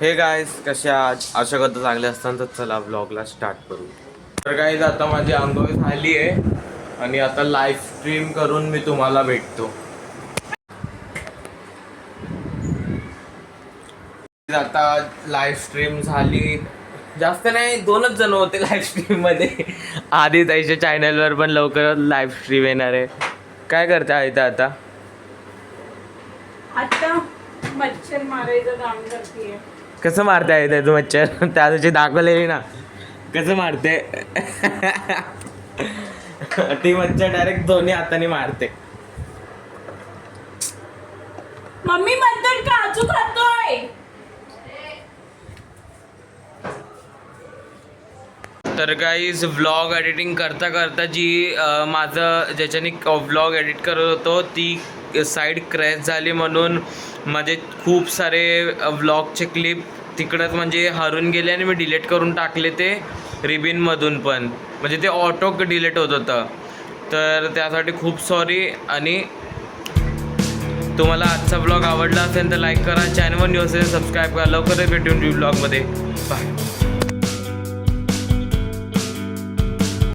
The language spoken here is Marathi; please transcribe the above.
हे गाईज कशा आशा करता चांगले असताना तर चला ब्लॉगला स्टार्ट करू. तर गाईज आता माझी आंघोळ झाली आहे आणि आता लाईव्ह स्ट्रीम करून मी तुम्हाला भेटतो. आता लाईव्ह स्ट्रीम झाली, जास्त नाही 2च जण होते लाईव्ह स्ट्रीम मध्ये. आधी त्याच्या चॅनलवर पण लवकरच लाईव्ह स्ट्रीम येणार आहे. काय करते आहे आता? आता मच्छर मारायचं काम करते. कसं मारते आहे त्याचं मच्छर? त्या दिवशी दाखवलेली ना कसं मारते. ती मच्छर डायरेक्ट दोन्ही हाताने मारते. मम्मी म्हणतात काजू खातोय. तर गाईज व्लॉग एडिटिंग करता करता जी माझं ज्याच्याने व्लॉग एडिट करत होतो ती साईड क्रॅश झाली, म्हणून माझे खूप सारे व्लॉगचे क्लिप तिकडंच म्हणजे हरून गेले आणि मी डिलीट करून टाकले ते रिबिनमधून पण, म्हणजे ते ऑटो डिलीट होत होतं. तर त्यासाठी खूप सॉरी. आणि तुम्हाला आजचा ब्लॉग आवडला असेल तर लाईक करा, चॅनलवर न्यू असेल सबस्क्राईब करा. लवकरच भेटून ब्लॉगमध्ये. बाय.